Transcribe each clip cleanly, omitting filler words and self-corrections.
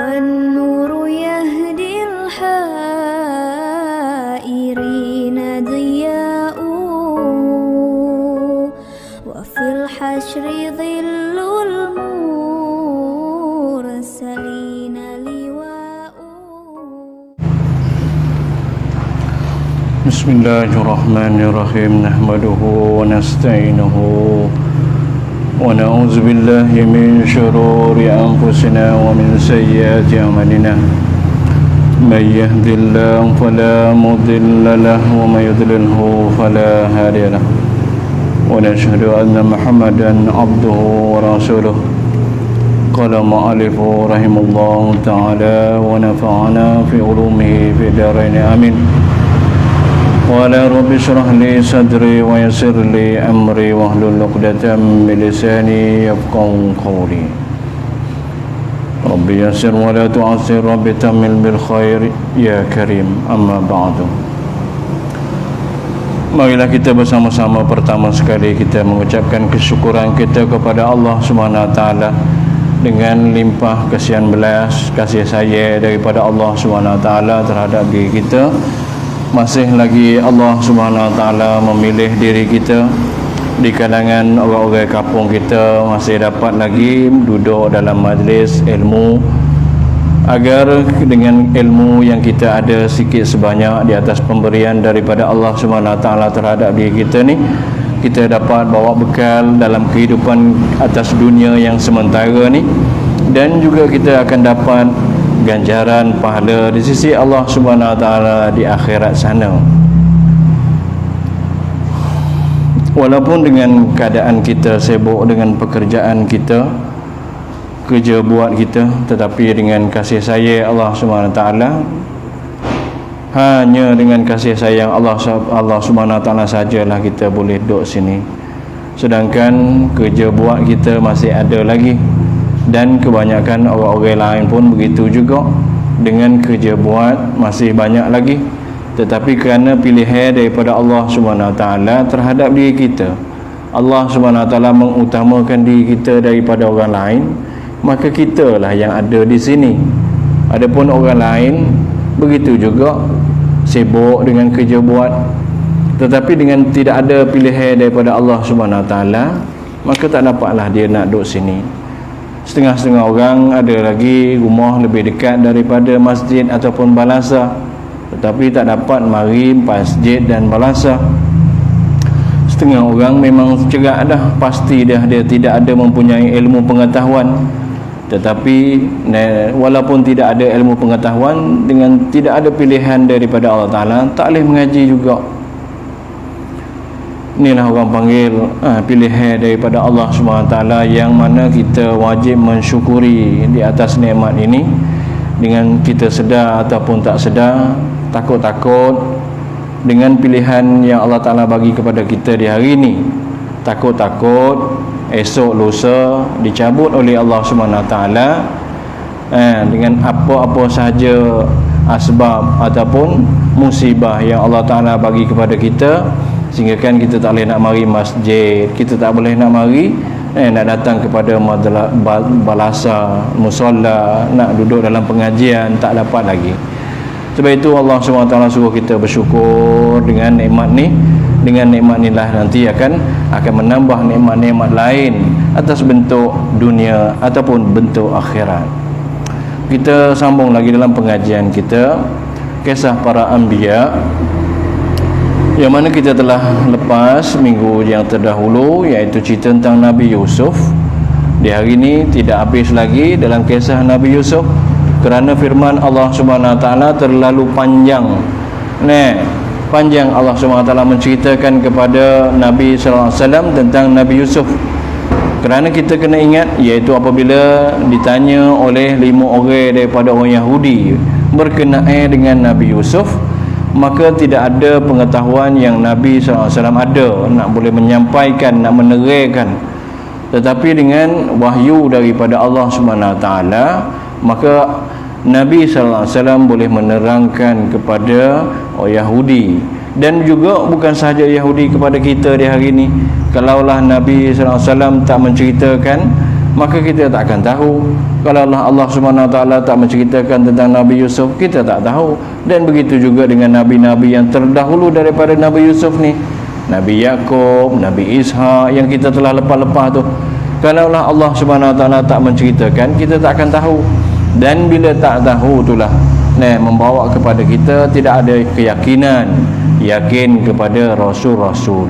والنور يهدي الحائرين ضياء وفي الحشر ظل المرسلين لواء. بسم الله الرحمن الرحيم نحمده ونستعينه ونعوذ بالله من شرور أنفسنا ومن سيئات أعمالنا من يهد الله فلا مضل له ومن يضلله فلا هادي له ونشهد أن محمدا عبده ورسوله. قال المؤلف رحمه الله تعالى ونفعنا في علومه في الدارين آمين. قال رب اشرح لي صدري ويسر لي أمري واحلل عقدة من لساني يفقهوا قولي. رب يسر ولا تعسر رب تمل بالخير يا كريم. أما بعد, marilah kita bersama-sama pertama sekali kita mengucapkan kesyukuran kita kepada Allah Subhanahu Wa Taala dengan limpah kasihan belas kasih sayang daripada Allah Subhanahu Wa Taala terhadap diri kita. Masih lagi Allah Subhanahu Wa Taala memilih diri kita di kalangan orang-orang kampung kita, masih dapat lagi duduk dalam majlis ilmu, agar dengan ilmu yang kita ada sikit sebanyak di atas pemberian daripada Allah Subhanahu Wa Taala terhadap diri kita ni, kita dapat bawa bekal dalam kehidupan atas dunia yang sementara ni, dan juga kita akan dapat ganjaran pahala di sisi Allah Subhanahu Wa Taala di akhirat sana. Walaupun dengan keadaan kita sibuk dengan pekerjaan kita, kerja buat kita, tetapi dengan kasih sayang Allah Subhanahu Wa Taala, hanya dengan kasih sayang Allah Subhanahu Wa Taala sajalah kita boleh duduk sini. Sedangkan kerja buat kita masih ada lagi, dan kebanyakan orang-orang lain pun begitu juga, dengan kerja buat masih banyak lagi. Tetapi kerana pilihan daripada Allah Subhanahu Wa Taala terhadap diri kita, Allah Subhanahu Wa Taala mengutamakan diri kita daripada orang lain, maka kitalah yang ada di sini. Adapun orang lain begitu juga sibuk dengan kerja buat, tetapi dengan tidak ada pilihan daripada Allah Subhanahu Wa Taala, maka tak dapatlah dia nak duduk sini. Setengah-setengah orang ada lagi rumah lebih dekat daripada masjid ataupun balasa, tetapi tak dapat mari masjid dan balasa. Setengah orang memang cerak dah, pasti dia tidak ada mempunyai ilmu pengetahuan, tetapi walaupun tidak ada ilmu pengetahuan, dengan tidak ada pilihan daripada Allah Ta'ala, tak boleh mengaji juga. Inilah orang panggil pilihan daripada Allah SWT, yang mana kita wajib mensyukuri di atas nikmat ini, dengan kita sedar ataupun tak sedar, takut-takut dengan pilihan yang Allah Ta'ala bagi kepada kita di hari ini. Takut-takut esok lusa dicabut oleh Allah SWT, dengan apa-apa sahaja asbab ataupun musibah yang Allah Ta'ala bagi kepada kita, sehingga kan kita tak boleh nak mari masjid, kita tak boleh nak mari nak datang kepada balasa, musola, nak duduk dalam pengajian, tak dapat lagi. Sebab itu Allah SWT suruh kita bersyukur dengan nikmat ni. Dengan nikmat inilah nanti akan menambah nikmat-nikmat lain atas bentuk dunia ataupun bentuk akhirat. Kita sambung lagi dalam pengajian kita, kisah para anbiya, yang mana kita telah lepas minggu yang terdahulu, iaitu cerita tentang Nabi Yusuf. Di hari ini tidak habis lagi dalam kisah Nabi Yusuf, kerana firman Allah Subhanahu Wa Taala terlalu panjang. Panjang Allah Subhanahu Wa Taala menceritakan kepada Nabi sallallahu alaihi wasallam tentang Nabi Yusuf. Kerana kita kena ingat, iaitu apabila ditanya oleh 5 orang daripada orang Yahudi berkenaan dengan Nabi Yusuf, maka tidak ada pengetahuan yang Nabi SAW ada nak boleh menyampaikan, nak menerangkan. Tetapi dengan wahyu daripada Allah SWT, maka Nabi SAW boleh menerangkan kepada orang Yahudi, dan juga bukan sahaja Yahudi, kepada kita di hari ini. Kalaulah Nabi SAW tak menceritakan, maka kita tak akan tahu. Kalau Allah Subhanahu Wa Taala tak menceritakan tentang Nabi Yusuf, kita tak tahu. Dan begitu juga dengan nabi-nabi yang terdahulu daripada Nabi Yusuf ni, Nabi Yakub, Nabi Ishak yang kita telah lepas-lepas tu. Kalau Allah Subhanahu Wa Taala tak menceritakan, kita tak akan tahu. Dan bila tak tahu itulah membawa kepada kita tidak ada keyakinan, yakin kepada rasul-rasul.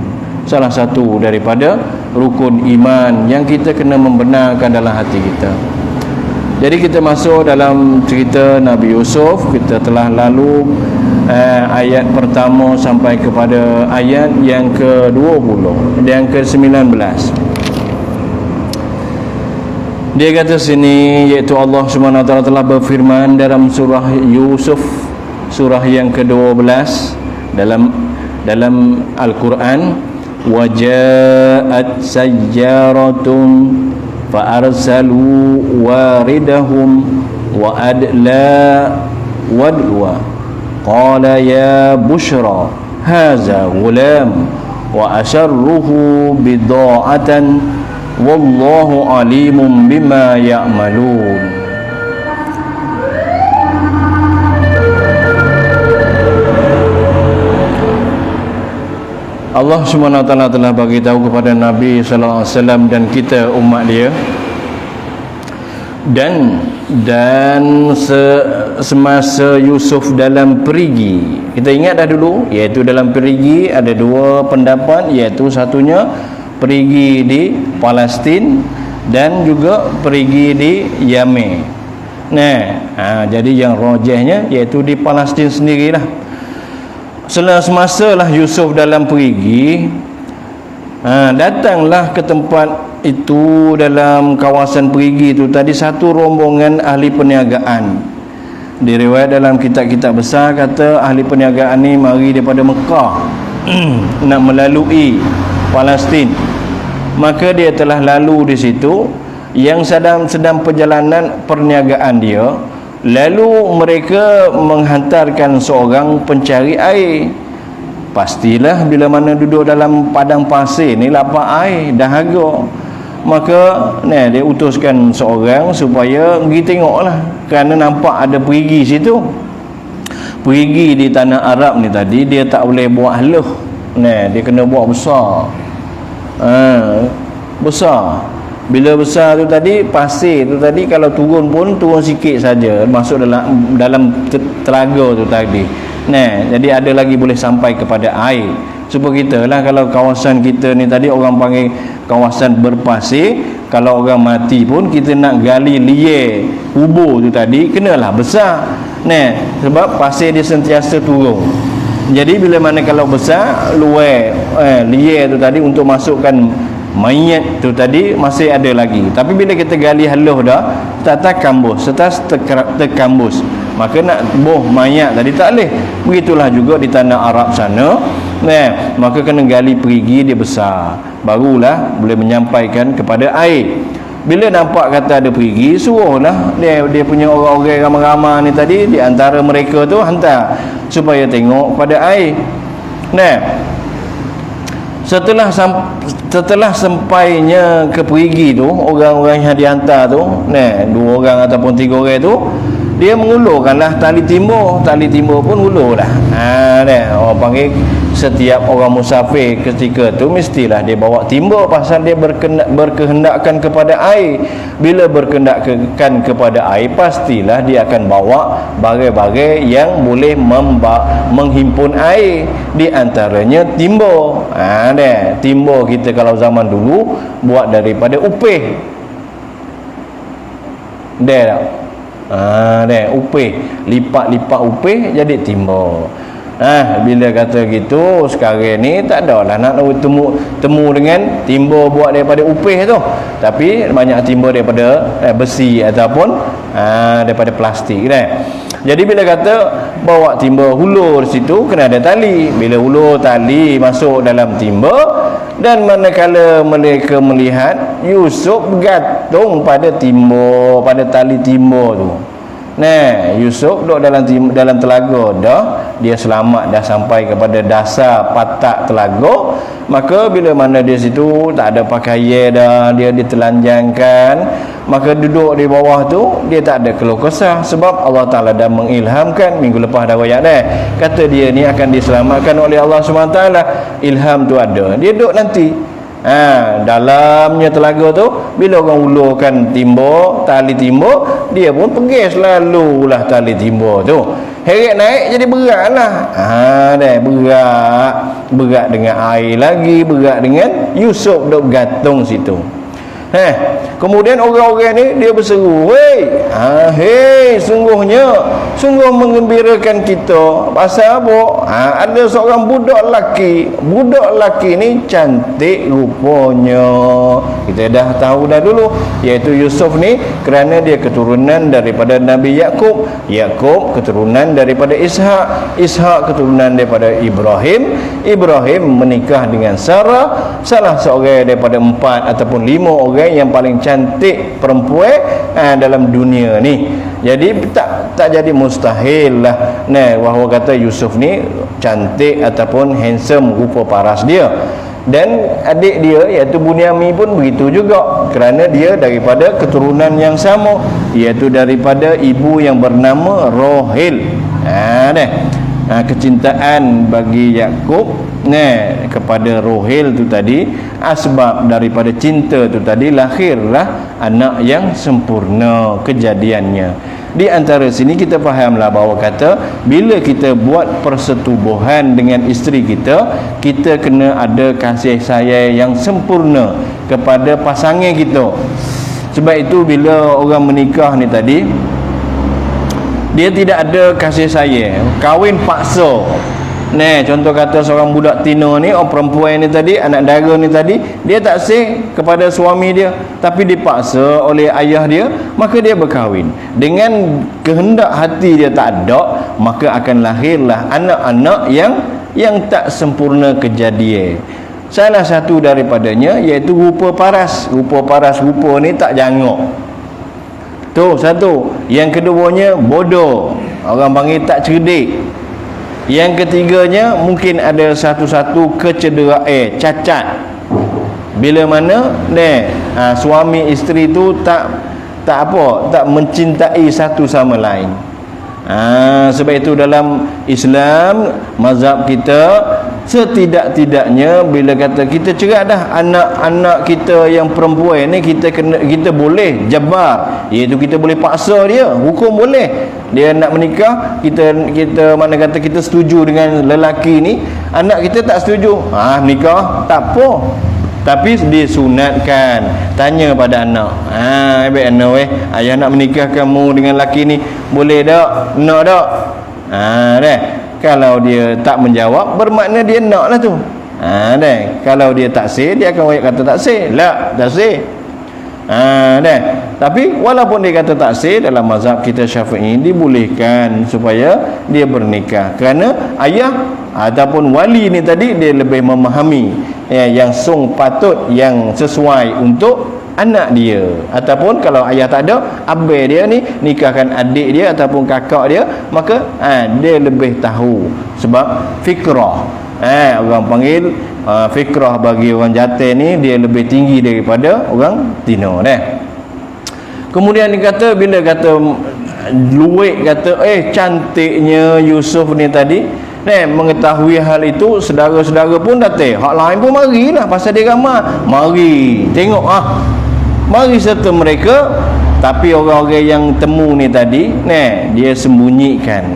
Salah satu daripada rukun iman yang kita kena membenarkan dalam hati kita. Jadi kita masuk dalam cerita Nabi Yusuf. Kita telah lalu ayat pertama sampai kepada ayat yang ke-20, yang ke-19. Dia kata sini, iaitu Allah Subhanahu Wa Taala telah berfirman dalam surah Yusuf, surah yang ke-12 dalam Al-Quran, waja'at sayyaratun fa'arsalu waridahum wa adla wadwa qala ya bushra haza gulam wa asarruhu bida'atan wallahu alimun bima ya'malun. Allah Subhanahu Wa Taala telah bagi tahu kepada Nabi sallallahu alaihi wasallam dan kita umat dia, dan semasa Yusuf dalam perigi. Kita ingat dah dulu, iaitu dalam perigi ada dua pendapat, iaitu satunya perigi di Palestin dan juga perigi di Yemen. Jadi yang rajihnya iaitu di Palestin sendirilah. Semasa lah Yusuf dalam perigi, datanglah ke tempat itu, dalam kawasan perigi itu tadi, satu rombongan ahli perniagaan. Diriwayat dalam kitab-kitab besar kata ahli perniagaan ni mari daripada Mekah nak melalui Palestin. Maka dia telah lalu di situ, yang sedang perjalanan perniagaan dia. Lalu mereka menghantarkan seorang pencari air. Pastilah bila mana duduk dalam padang pasir ni lapar air, dahaga. Maka dia utuskan seorang supaya pergi tengoklah, kerana nampak ada perigi situ. Perigi di tanah Arab ni tadi dia tak boleh buat haluh. Dia kena buat besar. Besar. Bila besar tu tadi, pasir tu tadi kalau turun pun turun sikit saja masuk dalam telaga tu tadi. Jadi ada lagi boleh sampai kepada air. Cuba kita lah, kalau kawasan kita ni tadi orang panggil kawasan berpasir, kalau orang mati pun kita nak gali liar kubur tu tadi kenalah besar. Sebab pasir dia sentiasa turun. Jadi bila mana kalau besar, luar liar tu tadi untuk masukkan mayat tu tadi masih ada lagi. Tapi bila kita gali haluh dah, tak kambus, setas terkambus, maka nak boh mayat tadi tak boleh. Begitulah juga di tanah Arab sana. Maka kena gali perigi dia besar, barulah boleh menyampaikan kepada air. Bila nampak kata ada perigi, suruhlah dia punya orang-orang ramai-ramai ni tadi, di antara mereka tu hantar supaya tengok pada air. Setelah sampainya ke perigi tu, orang-orang yang dihantar tu, 2 orang ataupun 3 orang tu, dia mengulurkanlah tali timbur. Tali timbur pun ulurlah. Orang panggil setiap orang musafir ketika tu mestilah dia bawa timbur, pasal dia berkehendakkan kepada air. Bila berkehendakkan kepada air, pastilah dia akan bawa bagai-bagai yang boleh menghimpun air, di antaranya timbur. Timbur kita kalau zaman dulu buat daripada upih. Upih, lipat-lipat upih jadi timbur. Bila kata gitu, sekarang ni tak adalah nak temu dengan timbur buat daripada upih tu, tapi banyak timbur daripada besi ataupun daripada plastik. Jadi bila kata bawa timbur hulur situ, kena ada tali. Bila hulur tali masuk dalam timbur, dan manakala mereka melihat Yusuf bergantung pada timbur, pada tali timbur tu. Yusuf duduk dalam telaga dah, dia selamat dah sampai kepada dasar patak telaga. Maka bila mana dia situ tak ada pakaian dah, dia ditelanjangkan, maka duduk di bawah tu dia tak ada keluh kesah, sebab Allah Ta'ala dah mengilhamkan. Minggu lepas dah royak dah, kata dia ni akan diselamatkan oleh Allah SWT. Ilham tu ada, dia duduk nanti dalamnya telaga tu. Bila orang ulurkan timba, tali timba, dia pun pergi selalulah tali timba tu. Heret naik jadi berat lah. Berat dengan air lagi, berat dengan Yusuf duk gantung situ. Kemudian orang-orang ni dia berseru, hei, sungguh menggembirakan kita. Pasal apa? Ada seorang budak lelaki ni cantik rupanya. Kita dah tahu dah dulu, iaitu Yusuf ni kerana dia keturunan daripada Nabi Yakub, Yakub keturunan daripada Ishak, Ishak keturunan daripada Ibrahim, Ibrahim menikah dengan Sarah, salah seorang daripada 4 ataupun 5 orang yang paling cantik perempuan dalam dunia ni. Jadi tak jadi mustahil lah bahawa kata Yusuf ni cantik ataupun handsome rupa paras dia. Dan adik dia iaitu Bunyamin pun begitu juga, kerana dia daripada keturunan yang sama, iaitu daripada ibu yang bernama Rohil. Kecintaan bagi Yakub kepada Rohil tu tadi, sebab daripada cinta tu tadi lahirlah anak yang sempurna kejadiannya. Di antara sini kita fahamlah bahawa kata bila kita buat persetubuhan dengan isteri kita, kita kena ada kasih sayang yang sempurna kepada pasangan kita. Sebab itu bila orang menikah ni tadi, dia tidak ada kasih sayang, kahwin paksa. Contoh kata seorang budak Tino ni, orang perempuan ni tadi, anak dara ni tadi, dia tak say kepada suami dia, tapi dipaksa oleh ayah dia, maka dia berkahwin. Dengan kehendak hati dia tak ada, maka akan lahirlah anak-anak yang tak sempurna kejadian. Salah satu daripadanya iaitu rupa paras. Rupa ni tak jangok. Tu satu. Yang keduanya bodoh, orang panggil tak cerdik. Yang ketiganya mungkin ada satu-satu kecederaan, cacat. Bila mana suami isteri tu tak mencintai satu sama lain. Sebab itu dalam Islam, mazhab kita, setidak-tidaknya bila kata kita cerai dah anak-anak kita yang perempuan ni, kita boleh jabar, iaitu kita boleh paksa dia, hukum boleh. Dia nak menikah, kita mana kata kita setuju dengan lelaki ni, anak kita tak setuju, nikah tak apa, tapi disunatkan. Tanya pada anak, ayah nak menikah kamu dengan lelaki ni, boleh tak? Nak tak? Kalau dia tak menjawab, bermakna dia nak lah tu. Kalau dia tak say, dia akan kata tak say. Tak say. Tapi walaupun dia kata tak say, dalam mazhab kita Syafi'i dibolehkan supaya dia bernikah, kerana ayah ataupun wali ni tadi dia lebih memahami yang patut, yang sesuai untuk anak dia. Ataupun kalau ayah tak ada, abang dia ni nikahkan adik dia ataupun kakak dia, maka dia lebih tahu. Sebab fikrah, orang panggil fikrah bagi orang jantan ni dia lebih tinggi daripada orang Tino. Kemudian dia kata, bila kata Luwek kata cantiknya Yusuf ni tadi, mengetahui hal itu, saudara-saudara pun datang, hak lain pun marilah, pasal dia ramai, mari tengok mari serta mereka. Tapi orang-orang yang temu ni tadi, dia sembunyikan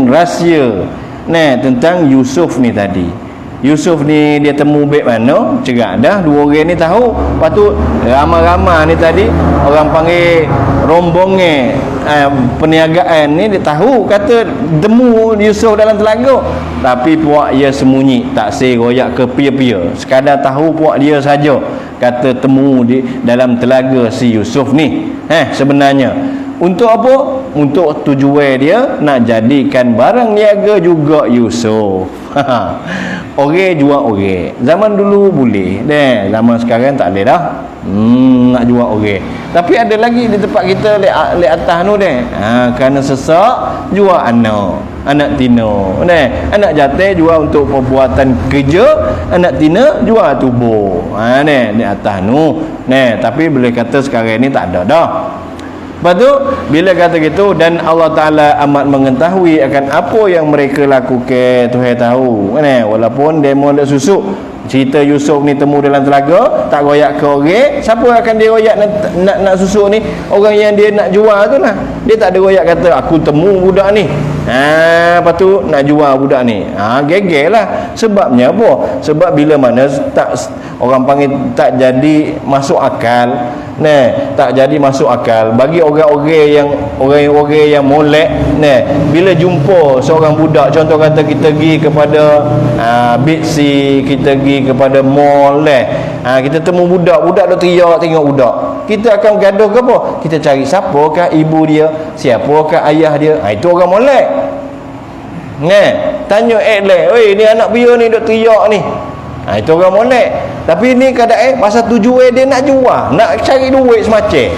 rahsia tentang Yusuf ni tadi. Yusuf ni dia temu baik mana, cerak dah, dua orang ni tahu. Lepas tu ramai-ramai ni tadi, orang panggil rombongan perniagaan ni, dia tahu kata temu Yusuf dalam telaga, tapi puak dia sembunyi, tak royak ke pia-pia, sekadar tahu puak dia saja kata temu di dalam telaga si Yusuf ni. Sebenarnya Untuk apa? Untuk tujuan dia nak jadikan barang niaga juga Yusuf. Orang jual orang. Zaman dulu boleh. Zaman sekarang tak boleh dah. Nak jual orang. Tapi ada lagi di tempat kita le atas tu kerana sesak jual anak tino. Anak jatuh jual untuk perbuatan kerja, anak tina jual tubuh. Di atas tu. Tapi boleh kata sekarang ni tak ada dah. Lepas tu bila kata gitu, dan Allah Ta'ala amat mengetahui akan apa yang mereka lakukan, Tuhan tahu. Walaupun demo nak susuk cerita Yusuf ni temu dalam telaga, tak royak ke orang, siapa akan dia royak nak susuk ni? Orang yang dia nak jual tu lah. Dia tak ada royak kata aku temu budak ni, lepas tu nak jual budak ni. Gegel lah. Sebabnya apa? Sebab bila mana tak, orang panggil tak jadi masuk akal. Tak jadi masuk akal bagi orang-orang yang molek. Bila jumpa seorang budak, contoh kata kita pergi kepada Bixi, kita pergi kepada mall, kita temu budak duk teriak tengok budak, kita akan gaduh ke apa? Kita cari siapakah ibu dia, siapakah ayah dia. Itu orang molek. Tanya oi ni anak dia ni duk teriak ni. Itu orang molek. Tapi ni kadang pasal tujuan dia nak jual, nak cari duit semacam.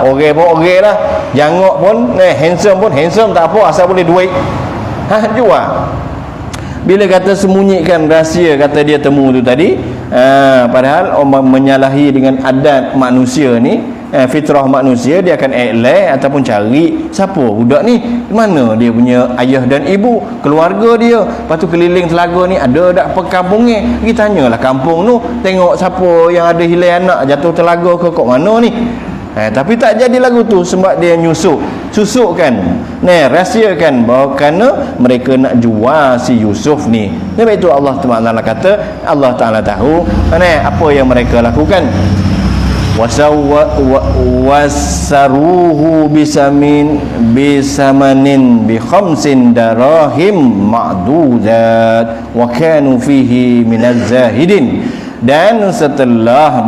Orang pun orang lah. Jangok pun handsome pun handsome, tak apa asal boleh duit. Jual. Bila kata sembunyikan rahsia, kata dia temu tu tadi, padahal orang menyalahi dengan adat manusia ni, fitrah manusia, dia akan ataupun cari siapa budak ni, mana dia punya ayah dan ibu, keluarga dia. Lepas tu keliling telaga ni ada tak perkampungnya, pergi tanyalah kampung tu, tengok siapa yang ada hilang anak jatuh telaga ke kat mana ni. Tapi tak jadi lagu tu sebab dia susukkan, rahsiakan bahawa kerana mereka nak jual si Yusuf ni. Sebab itu Allah Ta'ala kata, Allah Ta'ala tahu apa yang mereka lakukan. Wasaruhu bisamanin bi khamsin darahim ma'dudat wa kanu fihi minaz zahidin. Dan setelah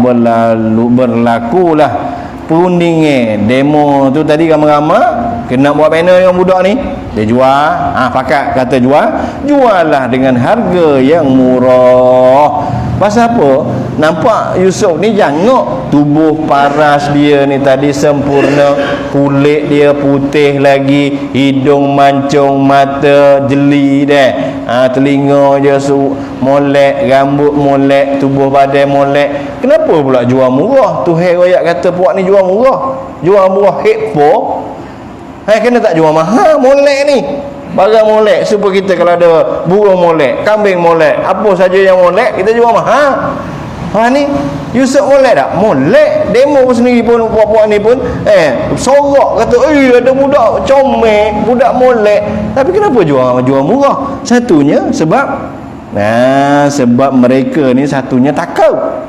berlakulah perundingan demo tu tadi, ramai-ramai kena buat banner dengan budak ni, dia jual. Pakat kata juallah dengan harga yang murah. Pasal apa? Nampak Yusuf ni jangok, tubuh paras dia ni tadi sempurna, kulit dia putih lagi, hidung mancung, mata jeli telinga je molek, rambut molek, tubuh badan molek. Kenapa pula jual murah? Tuhan royak kata puak ni jual murah hekpo. Kena tak jual mahal molek ni. Barang molek, supaya kita kalau ada burung molek, kambing molek, apa saja yang molek kita jual mahal. Ni Yusuf molek tak? Molek. Demo sendiri pun puak-puak ni pun sorak kata ada budak comel, budak molek. Tapi kenapa jual murah? Satunya sebab sebab mereka ni satunya takut.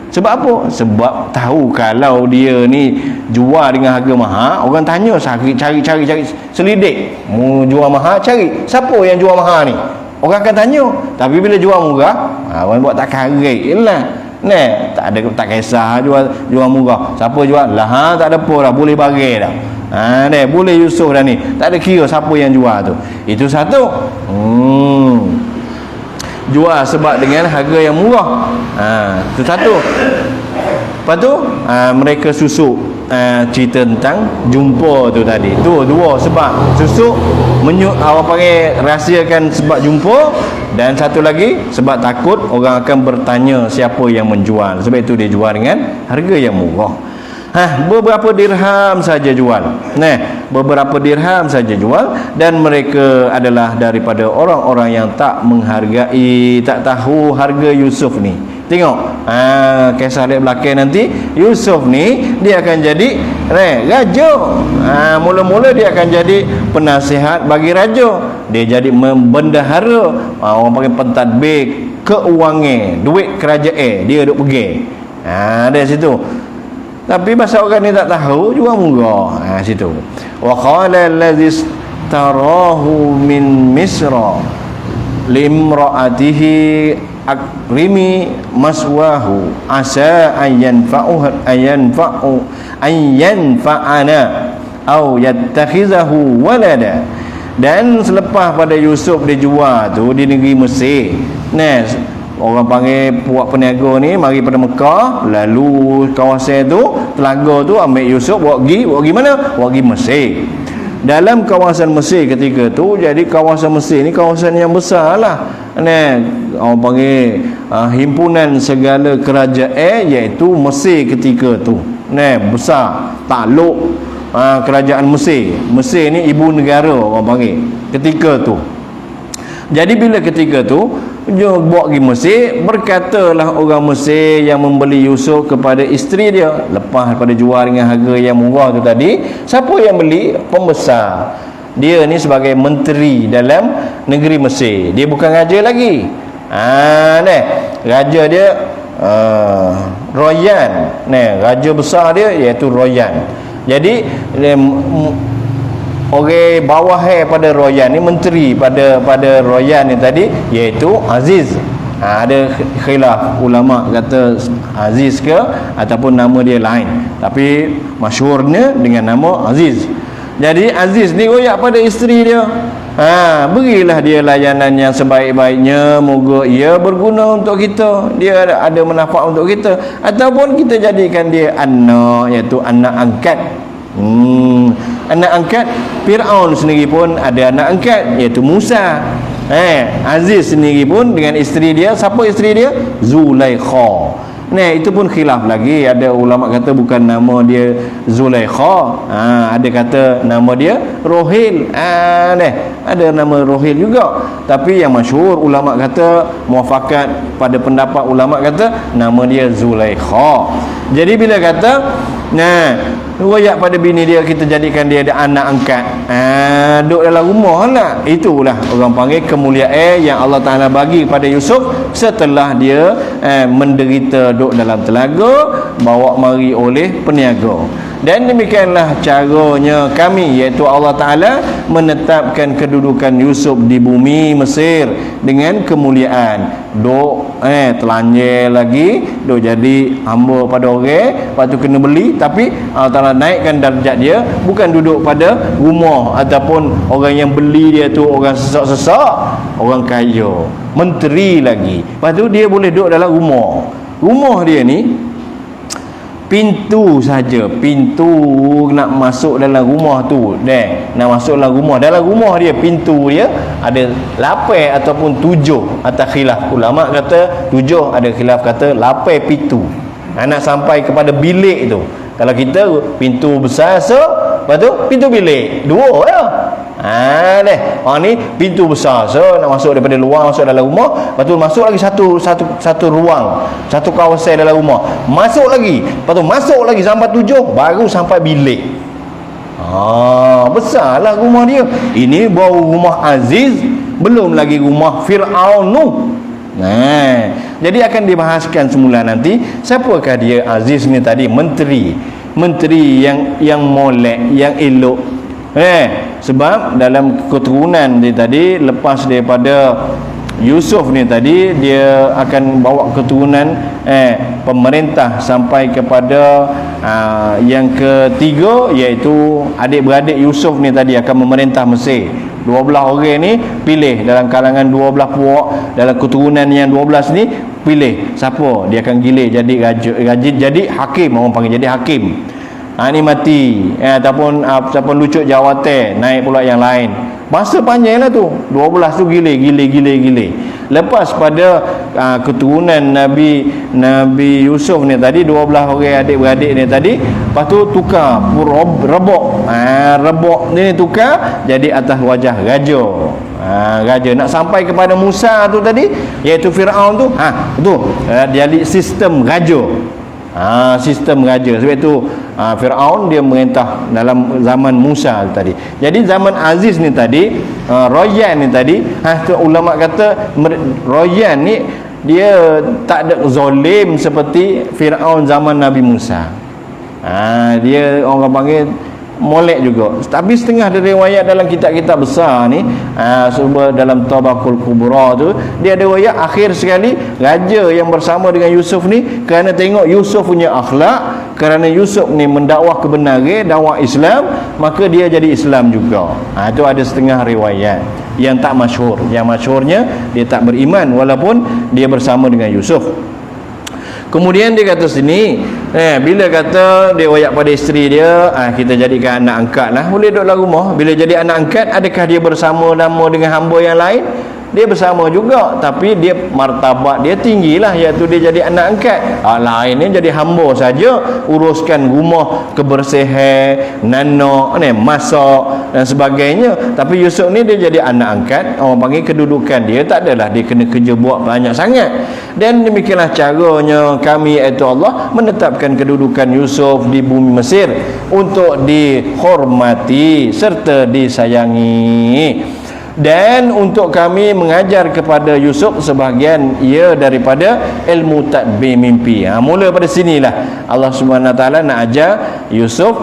Sebab apa? Sebab tahu kalau dia ni jual dengan harga mahal, orang tanya cari selidik. Mu jual mahal, cari siapa yang jual mahal ni, orang akan tanya. Tapi bila jual murah, orang buat tak karek lah. Tak kisah jual murah. Siapa jual? Tak ada apa dah, boleh bagi dah. Boleh Yusuf dah ni. Tak ada kira siapa yang jual tu. Itu satu. Jual sebab dengan harga yang murah. Itu satu. Lepas tu mereka susuk cerita tentang jumpa tu tadi. Tu dua sebab. Susuk awak panggil rahsiakan sebab jumpa, dan satu lagi sebab takut orang akan bertanya siapa yang menjual. Sebab itu dia jual dengan harga yang murah. Beberapa dirham saja jual. Beberapa dirham saja jual, dan mereka adalah daripada orang-orang yang tak menghargai, tak tahu harga Yusuf ni. Tengok kisah dia belakang nanti, Yusuf ni dia akan jadi raja. Mula-mula dia akan jadi penasihat bagi raja. Dia jadi bendahara, orang panggil pentadbir keuangan, duit kerajaan dia duk pergi. Dari situ. Tapi bahasa orang ni tak tahu, jual murah. Situ. Wa qala allazi tarahu min misra limraatihi akrimi maswahu asa an yanfa'ana au yattakhizahu walada. Dan selepas pada Yusuf dijual tu di negeri Mesir, nah, orang panggil puak peniaga ni mari pada Mekah, lalu kawasan tu telaga tu ambil Yusuf bawa pergi mana? Bawa pergi Mesir. Dalam kawasan Mesir ketika tu, jadi kawasan Mesir ni kawasan yang besar lah, nah, orang panggil himpunan segala kerajaan iaitu Mesir ketika tu, nah, besar takluk kerajaan Mesir. Mesir ni ibu negara orang panggil ketika tu. Jadi bila ketika tu dia bawa pergi Mesir, berkatalah orang Mesir yang membeli Yusuf kepada isteri dia, lepas pada jual dengan harga yang murah tu tadi, siapa yang beli? Pembesar. Dia ni sebagai menteri dalam negeri Mesir, dia bukan raja lagi. Raja dia Royan. Raja besar dia iaitu Royan. Jadi orang bawah pada Royan ni, menteri pada Royan ni tadi iaitu Aziz. Ada khilaf ulama kata Aziz ke ataupun nama dia lain, tapi masyhurnya dengan nama Aziz. Jadi Aziz ni royak pada isteri dia, berilah dia layanan yang sebaik-baiknya, moga ia berguna untuk kita, dia ada manfaat untuk kita, ataupun kita jadikan dia anak, iaitu anak angkat. Anak angkat Fir'aun sendiri pun ada anak angkat iaitu Musa. Aziz sendiri pun dengan isteri dia, siapa isteri dia? Zulaikha. Itu pun khilaf lagi. Ada ulama kata bukan nama dia Zulaikha, ada kata nama dia Rohil. Ada nama Rohil juga, tapi yang masyhur ulama kata, muafakat pada pendapat ulama kata nama dia Zulaikha. Jadi bila kata royak pada bini dia, kita jadikan dia ada anak angkat, duduk dalam rumah lah. Itulah orang panggil kemuliaan yang Allah Ta'ala bagi pada Yusuf setelah dia menderita duduk dalam telaga bawa mari oleh peniaga. Dan demikianlah caranya kami, iaitu Allah Ta'ala menetapkan kedudukan Yusuf di bumi Mesir dengan kemuliaan. Duk telanjir lagi, duk jadi hamba pada orang, lepas tu kena beli, tapi Allah Ta'ala naikkan darjat dia, bukan duduk pada rumah ataupun orang yang beli dia tu orang sesak-sesak, orang kaya, menteri lagi. Lepas tu dia boleh duduk dalam rumah. Rumah dia ni pintu saja, pintu nak masuk dalam rumah tu, nak masuk dalam rumah dia, pintu dia ada 8 ataupun 7, atas khilaf ulama kata 7, ada khilaf kata 8 pintu. Nak sampai kepada bilik tu, kalau kita pintu besar, lepas tu pintu bilik 2 ya. Ni pintu besar, nak masuk daripada luar masuk dalam rumah, lepas tu masuk lagi satu ruang, satu kawasan dalam rumah, masuk lagi, lepas tu masuk lagi sampai 7, baru sampai bilik. Besarlah rumah dia. Ini baru rumah Aziz, belum lagi rumah Fir'aun tu. Jadi akan dibahaskan semula nanti siapakah dia Aziz ni tadi, menteri yang molek, yang elok. Sebab dalam keturunan dia tadi, lepas daripada Yusuf ni tadi, dia akan bawa keturunan pemerintah sampai kepada yang ketiga, iaitu adik-beradik Yusuf ni tadi akan memerintah Mesir. 12 orang ni pilih dalam kalangan 12 puak, dalam keturunan yang 12 ni pilih siapa dia akan gilir jadi raja, jadi hakim, orang panggil jadi hakim. Ni mati, ataupun lucut jawatan, naik pula yang lain. Masa panjang lah tu, 12 tu gilir. Lepas pada keturunan Nabi Yusuf ni tadi, 12 orang adik-beradik ni tadi, lepas tu tukar rebok. Rebok ni tukar jadi atas wajah raja. Raja nak sampai kepada Musa tu tadi, iaitu Fir'aun tu, jadi sistem raja. Sistem raja. Sebab itu Fir'aun dia merintah dalam zaman Musa tadi. Jadi zaman Aziz ni tadi, Royan ni tadi, ulama kata Royan ni dia tak ada zalim seperti Fir'aun zaman Nabi Musa. Dia orang panggil molek juga. Tapi setengah dari riwayat dalam kitab-kitab besar ni, sebab dalam Tabaqul Kubra tu, dia ada riwayat akhir sekali raja yang bersama dengan Yusuf ni, kerana tengok Yusuf punya akhlak, kerana Yusuf ni mendakwah kebenaran, dakwah Islam, maka dia jadi Islam juga. Itu ada setengah riwayat yang tak masyhur. Yang masyhurnya dia tak beriman walaupun dia bersama dengan Yusuf. Kemudian dia kata sini, bila kata dia wayak pada isteri dia, kita jadikan anak angkat lah, boleh duduk dalam rumah. Bila jadi anak angkat, adakah dia bersama nama dengan hamba yang lain? Dia bersama juga, tapi dia martabat dia tinggilah, iaitu dia jadi anak angkat. Lainnya jadi hamba saja, uruskan rumah, kebersihan, nanok, masak dan sebagainya. Tapi Yusuf ni dia jadi anak angkat, orang panggil kedudukan dia tak adalah dia kena kerja buat banyak sangat. Dan demikianlah caranya kami, iaitu Allah, menetapkan kedudukan Yusuf di bumi Mesir untuk dihormati serta disayangi. Dan untuk kami mengajar kepada Yusuf sebahagian ia daripada ilmu tadbir mimpi. Mula pada sinilah Allah Subhanahu Wa Taala nak ajar Yusuf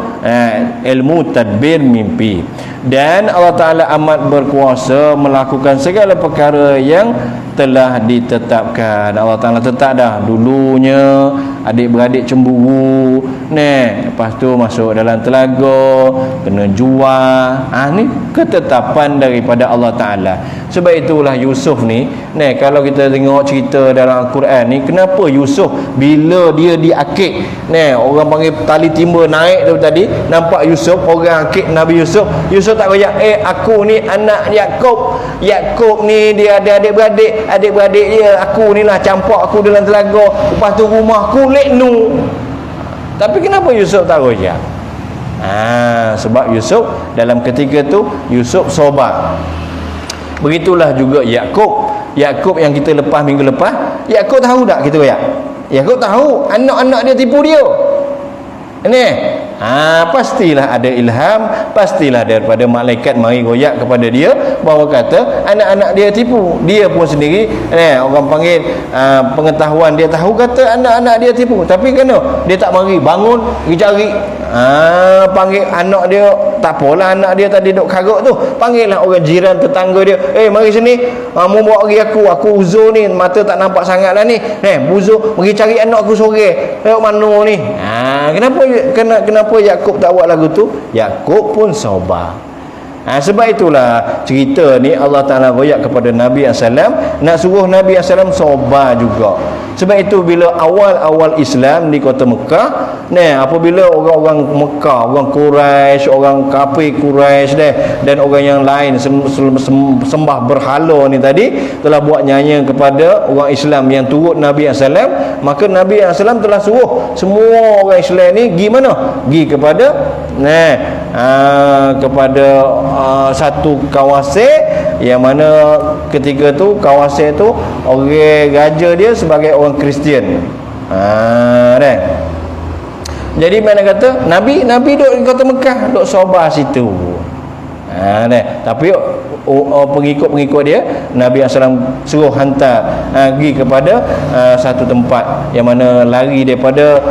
ilmu tadbir mimpi. Dan Allah Taala amat berkuasa melakukan segala perkara yang telah ditetapkan. Allah Taala tetap dah dulunya adik-beradik cemburu, lepas tu masuk dalam telaga, kena jual. Ni ketetapan daripada Allah Taala. Sebab itulah Yusuf ni, kalau kita tengok cerita dalam Al-Quran ni, kenapa Yusuf bila dia diakik, orang panggil tali timba naik tu tadi, nampak Yusuf, orang akik Nabi Yusuf, Yusuf tak kaya, aku ni anak Yakub ni dia ada adik-beradik dia, aku ni lah campak aku dalam telaga, lepas tu rumah aku leknu. Tapi kenapa Yusuf tak kaya? Sebab Yusuf dalam ketika tu Yusuf sobat. Begitulah juga Yakub yang kita lepas minggu lepas, Yakub tahu tak kita royak? Yakub tahu anak-anak dia tipu dia. Pastilah ada ilham, pastilah daripada malaikat mari royak kepada dia bahawa kata anak-anak dia tipu. Dia pun sendiri orang panggil pengetahuan dia tahu kata anak-anak dia tipu. Tapi kena dia tak mari bangun pergi cari, panggil anak dia. Tak apalah anak dia tadi duk karut tu, panggillah orang jiran tetangga dia, mari sini, mu bawa pergi aku uzur ni, mata tak nampak sangat lah ni, buzur pergi cari anak aku sore, tengok mana ni. Kenapa Yakub tak buat lagu tu? Yakub pun sabar. Sebab itulah cerita ni Allah Ta'ala royak kepada Nabi SAW, nak suruh Nabi SAW sabar juga. Sebab itu bila awal-awal Islam di kota Mekah, apabila orang-orang Mekah, orang Quraisy, orang kafir Quraisy dan orang yang lain sembah berhala ni tadi telah buat nyanyian kepada orang Islam yang turut Nabi SAW, maka Nabi SAW telah suruh semua orang Islam ni pergi mana? Pergi kepada kepada satu kawasan yang mana ketika tu kawasan tu orang raja dia sebagai orang Kristian. Jadi mana kata Nabi duduk di kota Mekah, duduk sabar situ. Tapi pengikut-pengikut dia Nabi SAW suruh hantar pergi kepada satu tempat yang mana lari daripada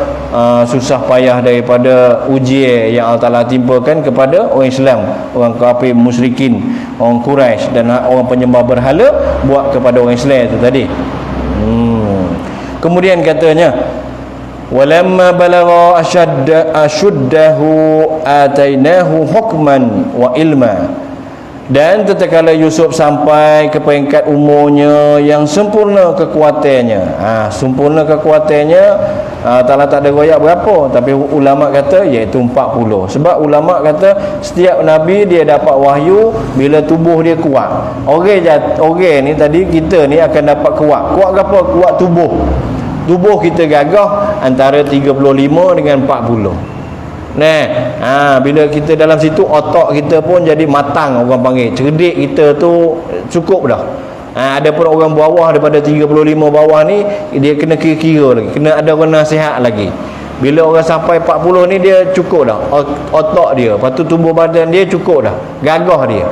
susah payah daripada ujian yang Allah Ta'ala timpakan kepada orang Islam, orang kafir musyrikin, orang Quraisy dan orang penyembah berhala buat kepada orang Islam itu tadi. Kemudian katanya walamma balagha ashuddahu atainahu hukman wa ilma. Dan tatkala Yusuf sampai ke peringkat umurnya yang sempurna kekuatannya, sempurna kekuatannya, Ta'ala tak ada royak berapa, tapi ulama kata iaitu 40. Sebab ulama kata setiap Nabi dia dapat wahyu bila tubuh dia kuat. Orang ni tadi kita ni akan dapat kuat apa? Kuat tubuh kita gagah antara 35 dengan 40. Bila kita dalam situ otak kita pun jadi matang, orang panggil cerdik kita tu cukup dah. Ada pun orang bawah daripada 35 bawah ni dia kena kira-kira lagi, kena ada orang nasihat lagi. Bila orang sampai 40 ni dia cukup dah otak dia, lepas tu tubuh badan dia cukup dah, gagah dia.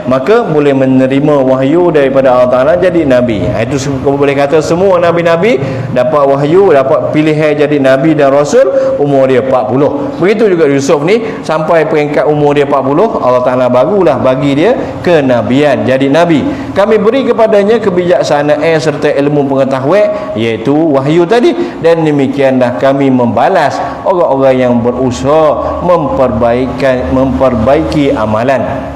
Maka boleh menerima wahyu daripada Allah Ta'ala jadi Nabi. Itu boleh kata semua Nabi-Nabi dapat wahyu, dapat pilihan jadi Nabi dan Rasul umur dia 40. Begitu juga Yusuf ni, sampai peringkat umur dia 40, Allah Ta'ala barulah bagi dia kenabian, jadi Nabi. Kami beri kepadanya kebijaksanaan serta ilmu pengetahuan, iaitu wahyu tadi. Dan demikianlah kami membalas orang-orang yang berusaha memperbaiki amalan.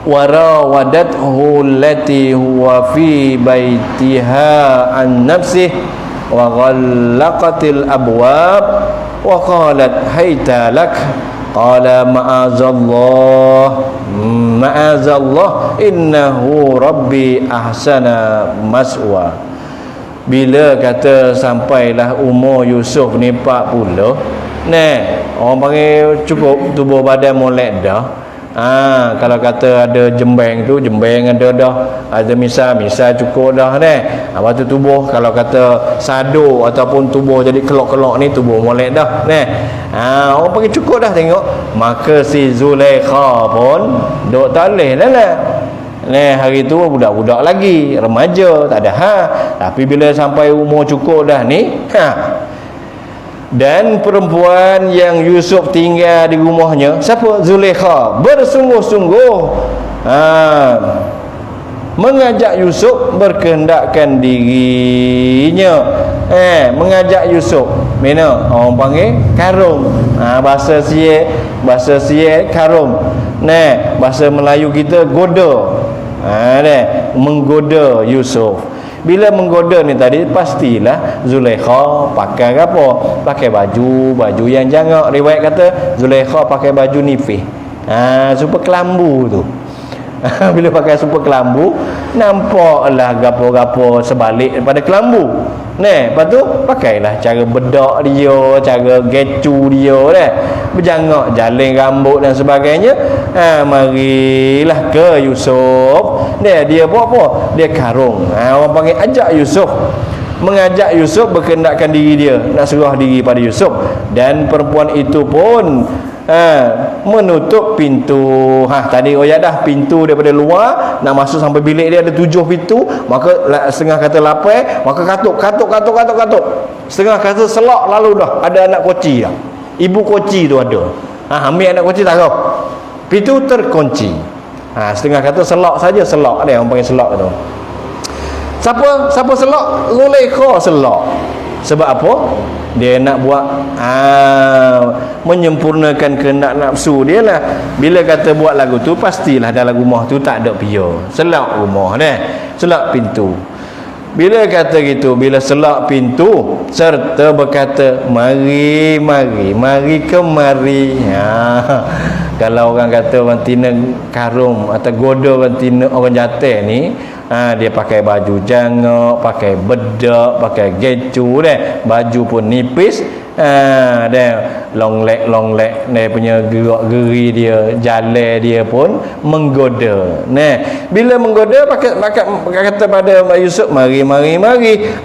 Warawadathu allati huwa fi baitiha an nafsih wa ghallaqatil abwab wa qalat hayta lak qala ma'azallah innahu rabbi ahsana maswa. Bila kata sampailah umur Yusuf ni 40, orang panggil cukup tubuh badan molek dah. Kalau kata ada jembeng tu, jembeng ada dah. Ada misal cukup dah Lepas tu tubuh, kalau kata sado ataupun tubuh jadi kelok-kelok ni, tubuh molek dah orang panggil cukup dah tengok. Maka si Zulaikha pun duk talih lah. Hari tu budak-budak lagi, remaja, tak ada Tapi bila sampai umur cukup dah ni, dan perempuan yang Yusuf tinggal di rumahnya, siapa? Zulaikha, bersungguh-sungguh mengajak Yusuf berkehendakkan dirinya. Mengajak Yusuf, mana orang panggil karung. Bahasa siye karung. Bahasa Melayu kita goda. Menggoda Yusuf. Bila menggoda ni tadi, pastilah Zulaikha pakai apa? Pakai baju yang jangak. Riwayat kata Zulaikha pakai baju nipis. Super kelambu tu. Bila pakai super kelambu, nampaklah gapo-gapo sebalik daripada kelambu. Lepas tu pakailah cara bedak dia, cara gecu dia berjangak, jaling rambut dan sebagainya. Marilah ke Yusuf. Dia buat apa? Dia karung. Orang panggil ajak Yusuf, mengajak Yusuf berkehendakkan diri dia, nak serah diri pada Yusuf. Dan perempuan itu pun menutup pintu. Tadi oyak dah pintu daripada luar nak masuk sampai bilik dia ada 7 pintu. Maka setengah kata lapar, maka katuk. Setengah kata selak lalu dah ada anak koci dah. Ibu koci tu ada. Ambil anak koci tak tahu. Pintu terkunci. Setengah kata selak saja, selak dia orang panggil selak tu. Siapa selak? Zulaikha selak. Sebab apa? Dia nak buat menyempurnakan kehendak nafsu dia lah. Bila kata buat lagu tu, pastilah dalam rumah tu tak ada pia. Selak rumah selak pintu. Bila kata gitu, bila selak pintu serta berkata mari kemari. Kalau orang kata orang tina karung atau goda orang tina orang jatuh ni, dia pakai baju jangak, pakai bedak, pakai gecu baju pun nipis, long leg dia punya gerak-geri dia, jalan dia pun menggoda. Bila menggoda pakai kata pada Yusuf, mari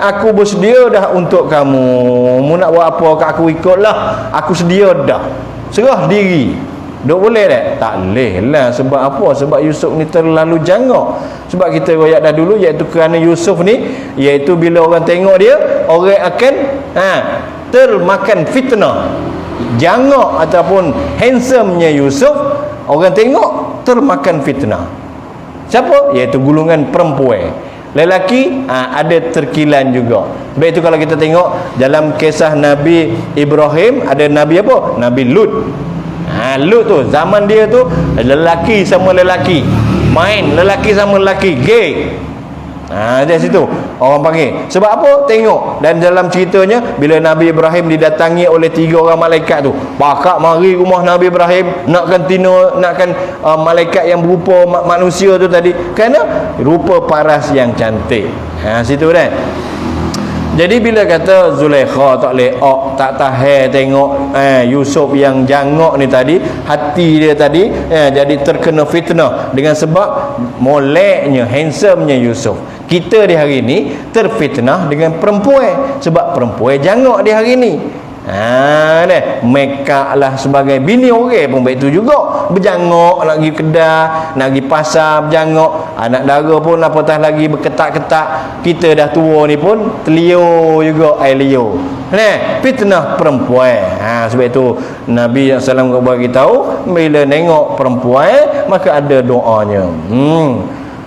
aku bersedia dah untuk kamu. Mu nak buat apa kat aku ikutlah. Aku sedia dah. Serah diri. Duk boleh tak? Tak boleh lah. Sebab apa? Sebab Yusuf ni terlalu jangak. Sebab kita royak dah dulu, iaitu kerana Yusuf ni, iaitu bila orang tengok dia, orang akan termakan fitnah. Jangak ataupun handsome-nya Yusuf, orang tengok termakan fitnah. Siapa? Iaitu gulungan perempuan. Lelaki ada terkilan juga. Sebab itu kalau kita tengok dalam kisah Nabi Ibrahim, ada Nabi apa? Nabi Lut. Lut tu zaman dia tu lelaki sama lelaki, main lelaki sama lelaki, gay. Dari situ orang panggil. Sebab apa? Tengok. Dan dalam ceritanya, bila Nabi Ibrahim didatangi oleh 3 orang malaikat tu, pakak mari rumah Nabi Ibrahim, nakkan malaikat yang berupa manusia tu tadi, kerana rupa paras yang cantik. Situ kan. Jadi bila kata Zulaikha tak boleh tak tahan tengok Yusuf yang jangak ni tadi, hati dia tadi jadi terkena fitnah dengan sebab moleknya, handsome-nya Yusuf. Kita di hari ni terfitnah dengan perempuan, sebab perempuan jangak di hari ni. Make lah sebagai bini orang pun baik tu juga. Berjangok nak pergi kedai, nak pergi pasar berjangok. Anak dara pun apatah lagi berketak-ketak. Kita dah tua ni pun telio juga air liur. Fitnah perempuan. Sebab itu Nabi SAW bagi tahu bila nengok perempuan maka ada doanya.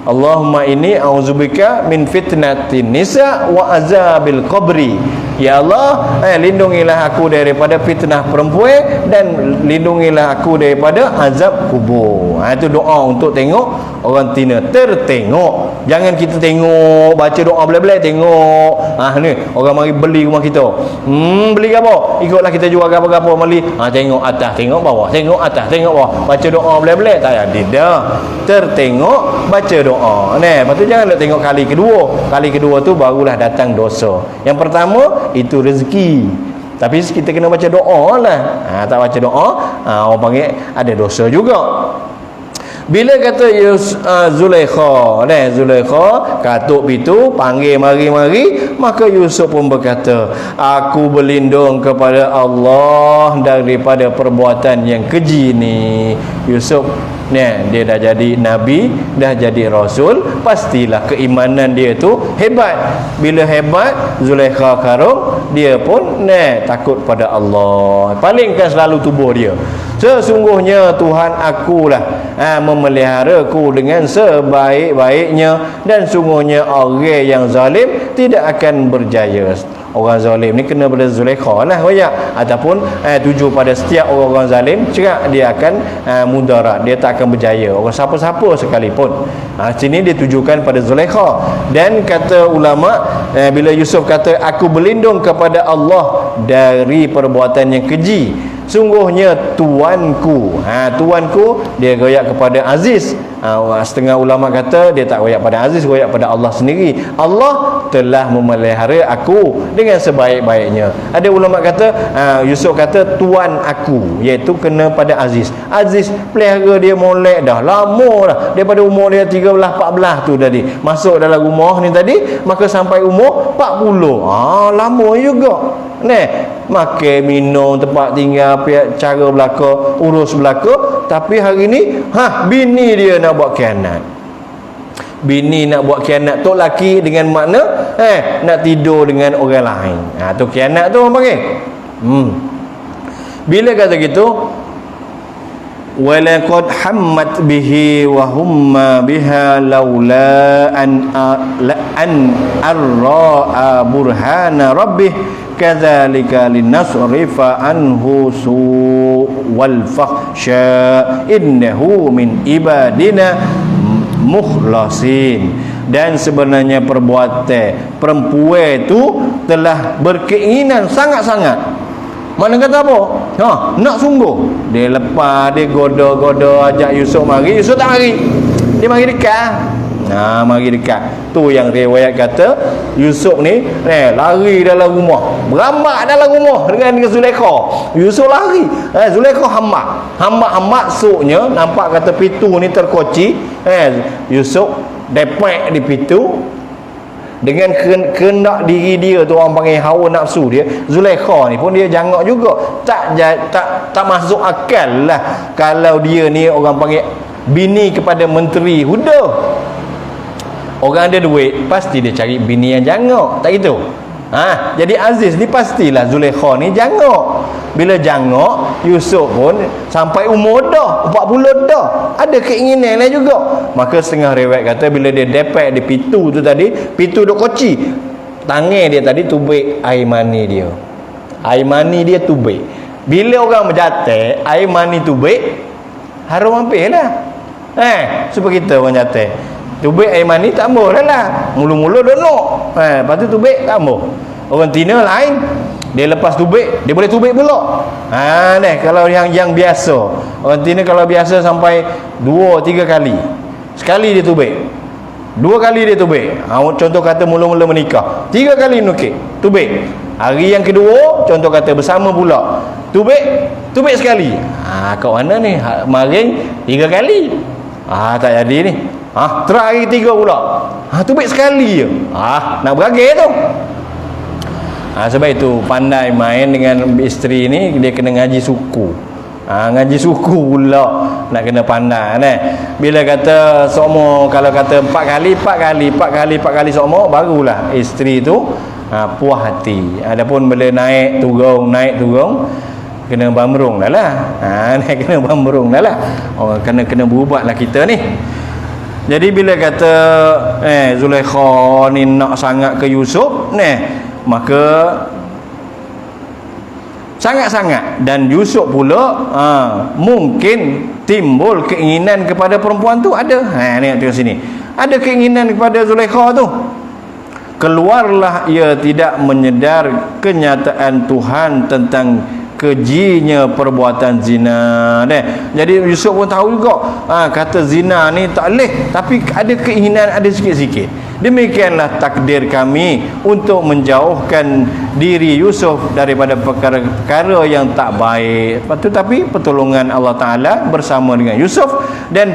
Allahumma inni a'udzubika min fitnatin nisa wa azabil qabri. Ya Allah, lindungilah aku daripada fitnah perempuan dan lindungilah aku daripada azab kubur. Itu doa untuk tengok orang tina tertengok. Jangan kita tengok baca doa belai-belai tengok. Ni orang mari beli rumah kita. Beli apa? Ikutlah kita jual apa-apa mali. Tengok atas, tengok bawah, tengok atas, tengok bawah. Baca doa belai-belai tak ada dah. Tertengok baca doa. Lepas tu jangan nak tengok kali kedua. Kali kedua tu barulah datang dosa. Yang pertama itu rezeki. Tapi kita kena baca doa lah. Tak baca doa, orang panggil ada dosa juga. Bila kata Zulaikha, Zulaikha katuk pintu panggil mari-mari, maka Yusuf pun berkata, aku berlindung kepada Allah daripada perbuatan yang keji ni. Yusuf dia dah jadi nabi, dah jadi rasul, pastilah keimanan dia tu hebat. Bila hebat, Zulaikha karung, dia pun takut pada Allah. Palingkan selalu tubuh dia, sesungguhnya Tuhan akulah memelihara aku dengan sebaik-baiknya, dan sungguhnya orang yang zalim tidak akan berjaya. Orang zalim ni kena pada Zulaikha lah banyak, ataupun tuju pada setiap orang zalim cerak dia akan mudarat, dia tak akan berjaya, orang siapa-siapa sekalipun. Sini dia tujukan pada Zulaikha. Dan kata ulama, bila Yusuf kata aku berlindung kepada Allah dari perbuatan yang keji, sungguhnya tuanku. Tuanku dia royak kepada Aziz. Setengah ulama kata dia tak royak pada Aziz, royak pada Allah sendiri. Allah telah memelihara aku dengan sebaik-baiknya. Ada ulama kata Yusuf kata tuan aku, iaitu kena pada Aziz. Aziz pelihara dia molek dah lama dah, daripada umur dia 13-14 tu tadi masuk dalam rumah ni tadi, maka sampai umur 40. Lama juga. Makan, minum, tempat tinggal, cara belaka, urus belaka. Tapi hari ni bini dia nak buat khianat. Bini nak buat khianat tu laki dengan makna nak tidur dengan orang lain. Tu khianat tu orang panggil. Bila kata gitu, walaqad hammat bihi wa humma biha laula an arra burhana rabbih kadzalika linasrifa anhu wal fahsya innahu min ibadina mukhlasin. Dan sebenarnya perbuatan perempuan itu telah berkeinginan sangat-sangat. Mana kata apa? Nak sungguh. Dia lepas, dia goda-goda ajak Yusuf mari. Yusuf tak mari. Dia mari dekat. Mari dekat. Tu yang riwayat kata Yusuf ni lari dalam rumah, beramak dalam rumah dengan Zulaikha. Yusuf lari, Zulaikha hamak suknya nampak kata pintu ni terkunci. Yusuf depek di pintu dengan kehendak diri dia tu, orang panggil hawa nafsu dia. Zulaikha ni pun dia jangak juga. Tak masuk akal lah kalau dia ni orang panggil bini kepada menteri Huda. Orang ada duit pasti dia cari bini yang jangak, tak gitu? Jadi Aziz ni pastilah Zulaikha ni jangak. Bila jangak, Yusuf pun sampai umur dah 40 dah, ada keinginan lain juga. Maka setengah riwayat kata bila dia depek di pintu tu tadi, pintu duk koci, tangan dia tadi tubik air mani dia. Air mani dia tubik. Bila orang berjatuh, air mani tubik, harum hampir lah. Supaya kita orang jatuh, tubik air mani tak ambuh lah. Mulu-mulu donok. Lepas tu tubik tak ambuh. Orang Tina lain, dia lepas tubik, dia boleh tubik pula. Kalau yang biasa, orang Tina kalau biasa sampai 2-3 kali. Sekali dia tubik, 2 kali dia tubik. Contoh kata mula-mula menikah, 3 kali nukik, tubik. Hari yang kedua, contoh kata bersama pula, tubik sekali. Kat mana ni? Maring 3 kali. Tak jadi ni. Terakhir 3 pula. Tubik sekali je. Nak beragih tu. Sebab itu pandai main dengan isteri ni, dia kena ngaji suku. Ngaji suku pula nak kena pandai kan. Bila kata sokmo, kalau kata 4 kali sokmo, barulah isteri tu puas hati. Adapun bila naik turun kena bamrung dah lah. Kena bamrung dah lah. Kena berubatlah kita ni. Jadi bila kata Zulaikha ni nak sangat ke Yusuf ni, maka sangat-sangat, dan Yusuf pula mungkin timbul keinginan kepada perempuan tu ada. Ni tengok sini. Ada keinginan kepada Zulaikha tu. Keluarlah ia tidak menyedar kenyataan Tuhan tentang kejinya perbuatan zina. Jadi Yusuf pun tahu juga kata zina ni tak boleh, tapi ada keinginan, ada sikit-sikit. Demikianlah takdir kami untuk menjauhkan diri Yusuf daripada perkara-perkara yang tak baik. Tetapi pertolongan Allah Ta'ala bersama dengan Yusuf dan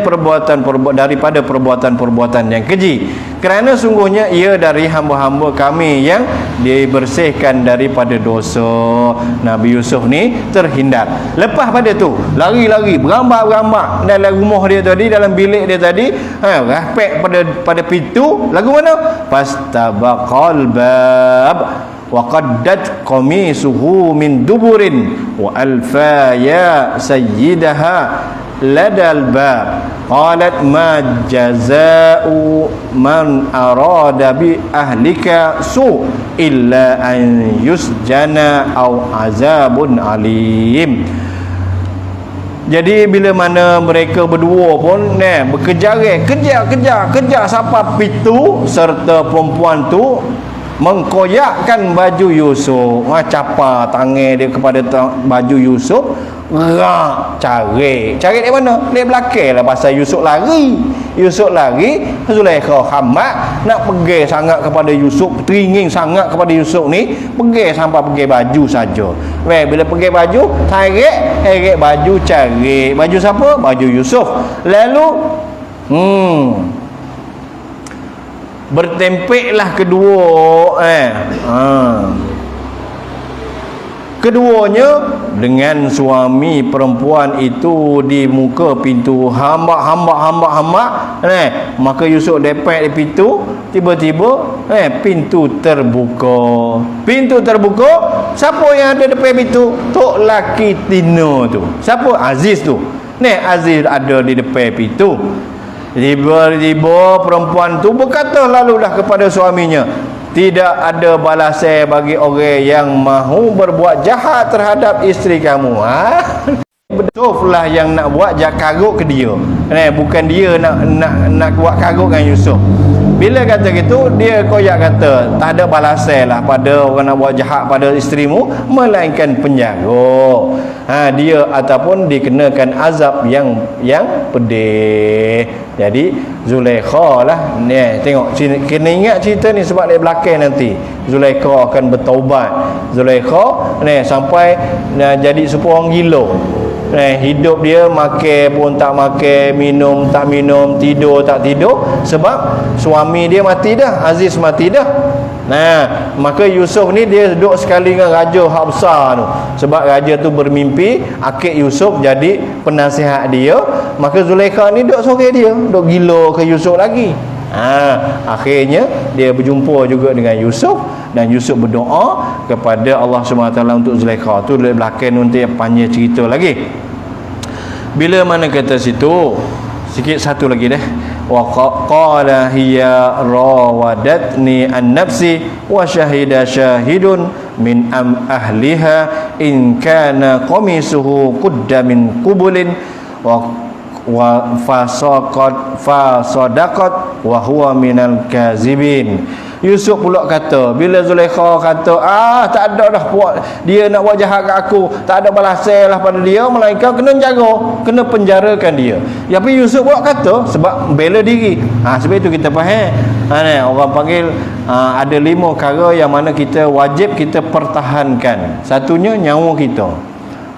daripada perbuatan-perbuatan yang keji, kerana sungguhnya ia dari hamba-hamba kami yang dibersihkan daripada dosa. Nabi Yusuf ni terhindar. Lepas pada tu lari-lari, berambak-berambak dalam rumah dia tadi, dalam bilik dia tadi, raspek pada pintu. Lagu mana? Fastabaqal bab wa qaddat qamisuhu min duburin wa alfa ya sayyidaha ladal bab qalat ma jazaa'u man arada bi ahlika su illa an yusjana aw azabun alim. Jadi bila mana mereka berdua pun kejar sampai pintu, serta perempuan tu mengkoyakkan baju Yusuf, capa tangan dia kepada baju Yusuf, cari dari mana? Dari belakang lah, pasal Yusuf lari, Zulaikha hamat nak pergi sangat kepada Yusuf, teringin sangat kepada Yusuf ni, pergi sampai pergi baju saja. Bila pergi baju, tarik baju, cari baju siapa? Baju Yusuf. Lalu bertempeklah keduanya dengan suami perempuan itu di muka pintu, hamba. Maka Yusuf depek di pintu, tiba-tiba pintu terbuka. Siapa yang ada depan pintu? Tok laki Tino tu. Siapa? Aziz tu. Aziz ada di depan pintu. Tiba-tiba perempuan tu berkata lalulah kepada suaminya, tidak ada balasan bagi orang yang mahu berbuat jahat terhadap isteri kamu. Betul lah yang nak buat karut ke dia. Bukan dia nak buat karut dengan Yusuf. Bila kata gitu, dia koyak kata tak ada balasan lah pada orang nak buat jahat pada isterimu, melainkan penjara. Dia ataupun dikenakan azab yang pedih. Jadi Zulaikha lah ni, tengok kena ingat cerita ni sebab dia belakang nanti Zulaikha akan bertaubat. Zulaikha ni sampai jadi seorang gila. Hidup dia makan pun tak makan, minum tak minum, tidur tak tidur, sebab suami dia mati dah, Aziz mati dah. Maka Yusuf ni dia duduk sekali dengan raja hak besar tu, sebab raja tu bermimpi akik Yusuf jadi penasihat dia. Maka Zulaikha ni duduk sore dia, duduk gila ke Yusuf lagi. Akhirnya dia berjumpa juga dengan Yusuf, dan Yusuf berdoa kepada Allah SWT untuk Zulaikha. Tu dari belakang nanti panjang cerita lagi. Bila mana kata situ, sikit satu lagi dah. Wa qala hiya rawadatni an nafsi wa syahida syahidun min ahliha in kana qamisuhu qudda min qubulin wa fasadaqat wa huwa minal kazibin. Yusuf pula kata, bila Zulaikha kata tak ada dah buat, dia nak buat jahat kat aku, tak ada balasan lah pada dia, melainkan kena jaga, kena penjarakan dia. Tapi Yusuf pula kata sebab bela diri. Sebab itu kita faham orang panggil ada 5 perkara yang mana kita wajib kita pertahankan. Satunya nyawa kita.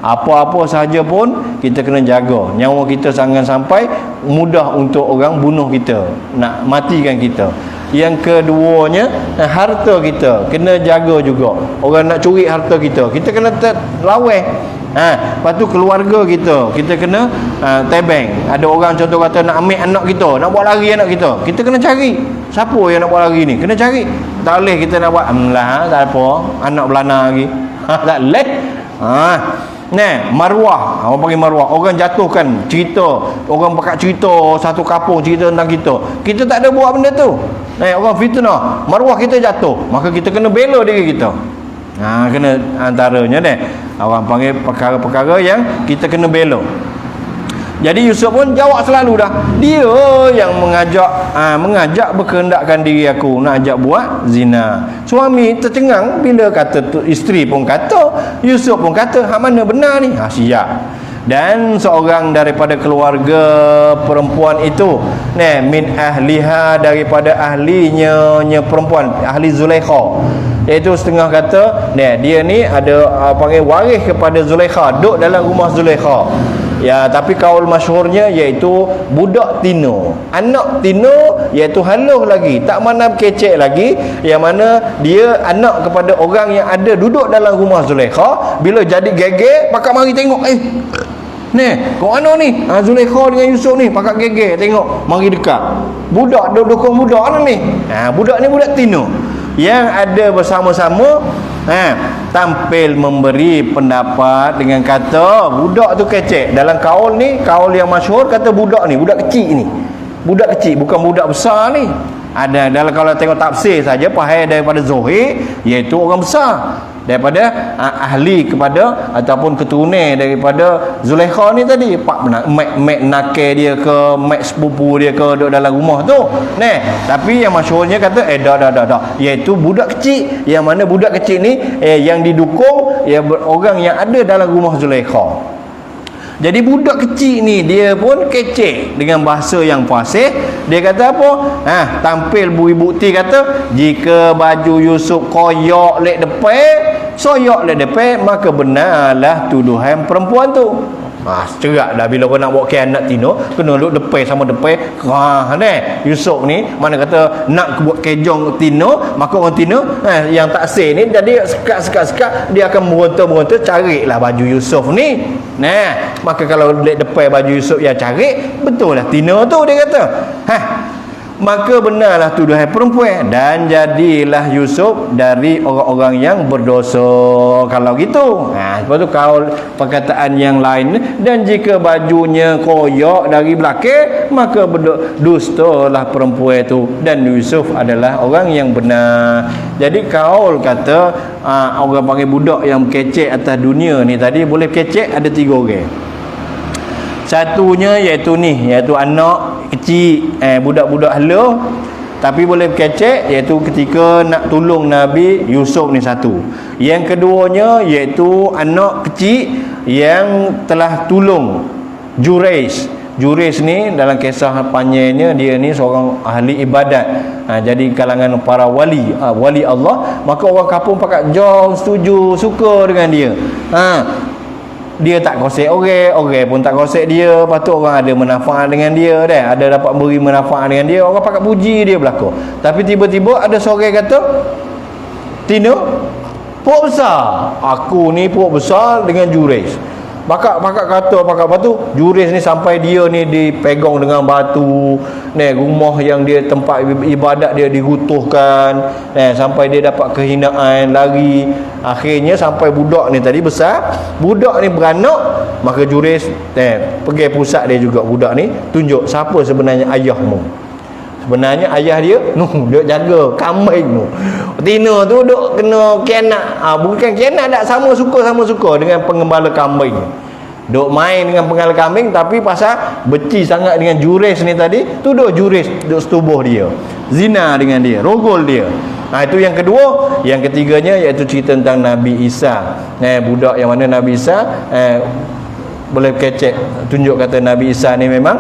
Apa-apa sahaja pun kita kena jaga nyawa kita, jangan sampai mudah untuk orang bunuh kita, nak matikan kita. Yang keduanya, harta kita kena jaga juga. Orang nak curi harta kita kena lawan. Lepas tu keluarga kita kena tebeng. Ada orang contoh kata nak ambil anak kita, nak buat lari anak kita kena cari siapa yang nak buat lari ni, kena cari. Tak boleh kita nak buat tak apa, anak belana lagi. Tak boleh. Maruah, orang panggil maruah. Orang jatuhkan cerita, orang pakat cerita satu kampung cerita tentang kita tak ada buat benda tu. Orang fitnah, maruah kita jatuh, maka kita kena bela diri kita. Kena antaranya orang panggil perkara-perkara yang kita kena bela. Jadi Yusuf pun jawab selalu dah. Dia yang mengajak berkehendakkan diri aku nak ajak buat zina. Suami tercengang bila kata tu, isteri pun kata, Yusuf pun kata, hak mana benar ni? Siap. Dan seorang daripada keluarga perempuan itu, min ahliha, daripada ahlinya perempuan, ahli Zulaikha, iaitu setengah kata dia ni ada panggil waris kepada Zulaikha, duduk dalam rumah Zulaikha. Ya, tapi kaul masyhurnya iaitu budak tino, anak tino, iaitu haluh lagi, tak mana kecek lagi, yang mana dia anak kepada orang yang ada duduk dalam rumah Zulaikha. Bila jadi geger, pakak mari tengok, kau mana ni? Zulaikha dengan Yusuf ni pakak geger tengok, mari dekat. Budak dukung budak mana ni? Budak ni budak tino yang ada bersama-sama, tampil memberi pendapat dengan kata budak tu kecek. Dalam kaul ni, kaul yang masyhur kata budak ni budak kecil ni, budak kecil, bukan budak besar ni. Ada dalam, kalau tengok tafsir saja, pahal daripada Zuhair, iaitu orang besar, daripada ahli kepada ataupun keturunan daripada Zulaikha ni tadi. Mek nakal dia ke, mek sepupu dia ke, duduk dalam rumah tu. Tapi yang masyhurnya kata dah, iaitu budak kecil, yang mana budak kecil ni yang didukung orang yang ada dalam rumah Zulaikha. Jadi budak kecil ni dia pun kecek dengan bahasa yang fasih. Dia kata apa? Tampil bukti kata, jika baju Yusuf koyak lek depan, soyak lek depan, maka benarlah tuduhan perempuan tu. Cerak dah bila kau nak bawa ke anak tino, kena duduk depan sama depan. Yusuf ni mana kata nak buat kejong tino, maka orang tino yang tak sah ni jadi sekat dia akan meronta carilah baju Yusuf ni. Maka kalau depan baju Yusuf yang cari, betul lah tino tu, dia kata. Maka benarlah tuduhan perempuan, dan jadilah Yusuf dari orang-orang yang berdosa. Kalau gitu, lepas tu kaul perkataan yang lain, dan jika bajunya koyak dari belakang, maka dustalah perempuan itu, dan Yusuf adalah orang yang benar. Jadi kaul kata orang panggil budak yang kecek atas dunia ni tadi, boleh kecek ada 3 orang. Satunya iaitu anak kecil, budak-budak haluh, tapi boleh kecek, iaitu ketika nak tolong Nabi Yusuf ni satu. Yang keduanya iaitu anak kecil yang telah tolong Jurais. Jurais ni dalam kisah panjangnya, dia ni seorang ahli ibadat. Jadi kalangan para wali Allah, maka orang kampung pakat jom setuju, suka dengan dia. Dia tak kosek orang pun tak kosek dia. Lepas tu orang ada manfaat dengan dia, ada dapat beri manfaat dengan dia, orang pakat puji dia belaka. Tapi tiba-tiba ada seorang kata, Tino, puak besar, aku ni puak besar dengan Jurais. Pakak kata batu, Jurais ni sampai dia ni dipegang dengan batu, rumah yang dia tempat ibadat dia dirutuhkan, sampai dia dapat kehinaan, lari. Akhirnya sampai budak ni tadi besar, budak ni beranak, maka Jurais pergi pusat dia juga, budak ni tunjuk siapa sebenarnya ayahmu. Sebenarnya ayah dia duk jaga kambing tu. Tino tu duk kena kianak. Bukan kianak, tak sama suka dengan pengembala kambing. Duk main dengan pengembala kambing, tapi pasal beci sangat dengan Jurais ni tadi, tu duk Jurais duk setubuh dia. Zina dengan dia, rogol dia. Itu yang kedua. Yang ketiganya iaitu cerita tentang Nabi Isa. Budak yang mana Nabi Isa boleh kecek, tunjuk kata Nabi Isa ni memang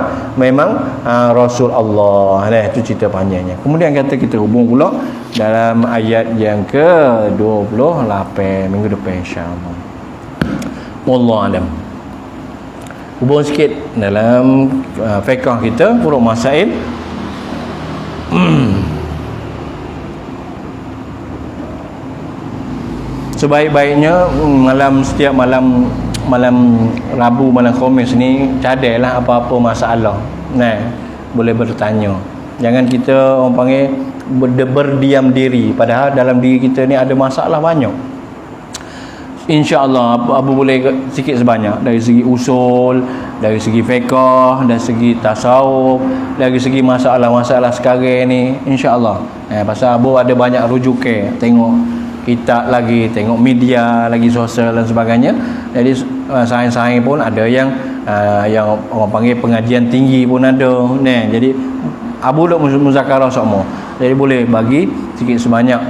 Rasul Allah. Itu cerita panjangnya. Kemudian kata kita hubung pula dalam ayat yang ke-28 minggu depan insya-Allah. Wallahu alam. Hubung sikit dalam fiqh kita, furu' masail. sebaik-baiknya setiap malam Rabu, malam Khamis ni cadailah apa-apa masalah. Nah, boleh bertanya. Jangan kita orang panggil berdiam diri, padahal dalam diri kita ni ada masalah banyak. InsyaAllah Abu boleh sikit sebanyak, dari segi usul, dari segi fiqh, dari segi tasawuf, dari segi masalah-masalah sekarang ni, insyaAllah. Pasal Abu ada banyak rujukan, tengok kitab lagi, tengok media lagi, sosial dan sebagainya. Jadi sains-sains pun ada yang orang panggil pengajian tinggi pun ada. Jadi Abu duk muzakarah semua. Jadi boleh bagi sikit sebanyak